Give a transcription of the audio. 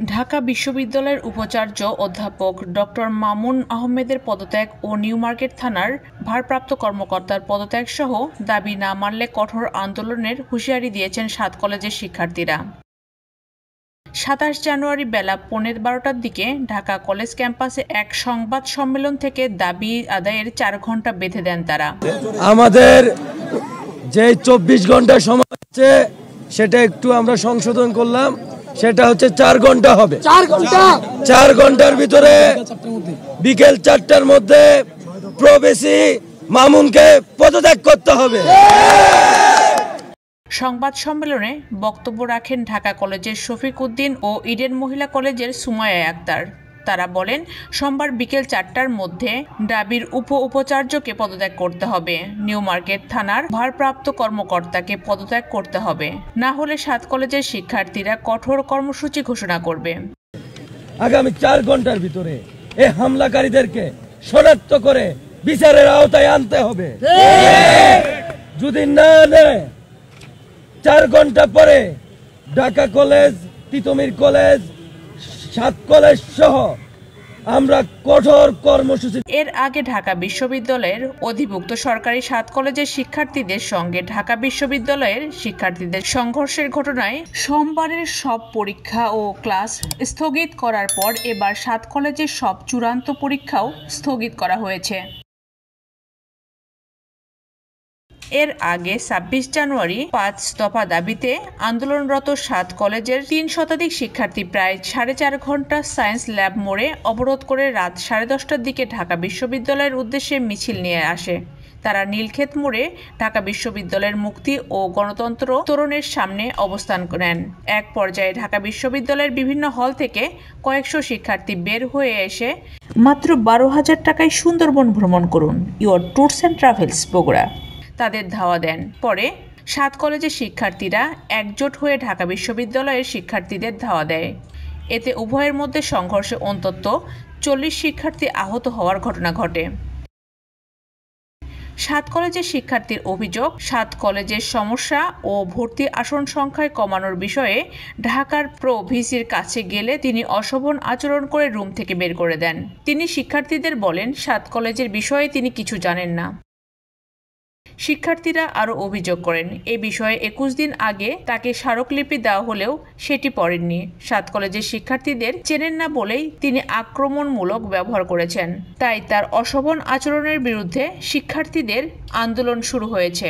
ঢাকা বিশ্ববিদ্যালয়ের উপাচার্য অধ্যাপক ডক্টর মামুন আহমেদের পদত্যাগ ও নিউ মার্কেট থানার ভারপ্রাপ্ত কর্মকর্তার পদত্যাগ সহ দাবি না মানলে কঠোর আন্দোলনের হুঁশিয়ারি দিয়েছেন ৭ কলেজের শিক্ষার্থীরা। ২৭ জানুয়ারি বেলা ১৫:১২টার দিকে ঢাকা কলেজ ক্যাম্পাসে এক সংবাদ সম্মেলন থেকে দাবি আদায়ের ৪ ঘণ্টা বেঁধে দেন তারা। আমাদের যে ২৪ ঘন্টা সময় আছে সেটা একটু আমরা সংশোধন করলাম, সেটা হচ্ছে ৪ ঘন্টা হবে। ৪ ঘন্টার ভিতরে বিকেল ৪টার মধ্যে প্রবেশী মামুনকে পদত্যাগ করতে হবে। সংবাদ সম্মেলনে বক্তব্য রাখেন ঢাকা কলেজের শফিক উদ্দিন ও ইডেন মহিলা কলেজের সুমাইয়া আক্তার। তারা বলেন, সোমবার বিকেল ৪টার মধ্যে ডাবির উপাচার্যকে পদত্যাগ করতে হবে, নিউ মার্কেট থানার ভারপ্রাপ্ত কর্মকর্তাকে পদত্যাগ করতে হবে, না হলে ৭ কলেজের শিক্ষার্থীরা কঠোর কর্মসূচি ঘোষণা করবে। আগামী ৪ ঘন্টার ভিতরে এই হামলাকারীদেরকে শনাক্ত করে বিচারের আওতায় আনতে হবে। যদি না নেয় ৪ ঘন্টা পরে Dhaka college, Titumir college, ৭ college সহ আমরা কঠোর কর্মসূচি। এর আগে ঢাকা বিশ্ববিদ্যালয়ের অধিভুক্ত সরকারি ৭ কলেজের শিক্ষার্থীদের সঙ্গে ঢাকা বিশ্ববিদ্যালয়ের শিক্ষার্থীদের সংঘর্ষের ঘটনায় সোমবারের সব পরীক্ষা ও ক্লাস স্থগিত করার পর এবার ৭ কলেজের সব চূড়ান্ত পরীক্ষাও স্থগিত করা হয়েছে। এর আগে ২৬ জানুয়ারি ৫ দফা দাবিতে আন্দোলনরত ৭ কলেজের ৩ শতাধিক শিক্ষার্থী প্রায় ৪.৫ ঘন্টা সায়েন্স ল্যাব মোড়ে অবরোধ করে রাত ১০:৩০টার দিকে ঢাকা বিশ্ববিদ্যালয়ের উদ্দেশ্যে মিছিল নিয়ে আসে। তারা নীলক্ষেত মোড়ে ঢাকা বিশ্ববিদ্যালয়ের মুক্তি ও গণতন্ত্র তোরণের সামনে অবস্থান নেন। এক পর্যায়ে ঢাকা বিশ্ববিদ্যালয়ের বিভিন্ন হল থেকে কয়েকশো শিক্ষার্থী বের হয়ে এসে মাত্র ১২,০০০ টাকায় সুন্দরবন ভ্রমণ করুন, your tours and travels Bogura তাদের ধাওয়া দেন। পরে ৭ কলেজের শিক্ষার্থীরা একজোট হয়ে ঢাকা বিশ্ববিদ্যালয়ের শিক্ষার্থীদের ধাওয়া দেয়। এতে উভয়ের মধ্যে সংঘর্ষে অন্তত ৪০ শিক্ষার্থী আহত হওয়ার ঘটনা ঘটে। ৭ কলেজের শিক্ষার্থীর অভিযোগ, ৭ কলেজের সমস্যা ও ভর্তি আসন সংখ্যায় কমানোর বিষয়ে ঢাকার প্রো ভিসির কাছে গেলে তিনি অশোভন আচরণ করে রুম থেকে বের করে দেন। তিনি শিক্ষার্থীদের বলেন, ৭ কলেজের বিষয়ে তিনি কিছু জানেন না। শিক্ষার্থীরা আরও অভিযোগ করেন, এ বিষয়ে ২১ দিন আগে তাকে স্মারকলিপি দেওয়া হলেও সেটি পড়েননি। ৭ কলেজের শিক্ষার্থীদের চেনেন না বলেই তিনি আক্রমণমূলক ব্যবহার করেছেন। তাই তার অশোভন আচরণের বিরুদ্ধে শিক্ষার্থীদের আন্দোলন শুরু হয়েছে।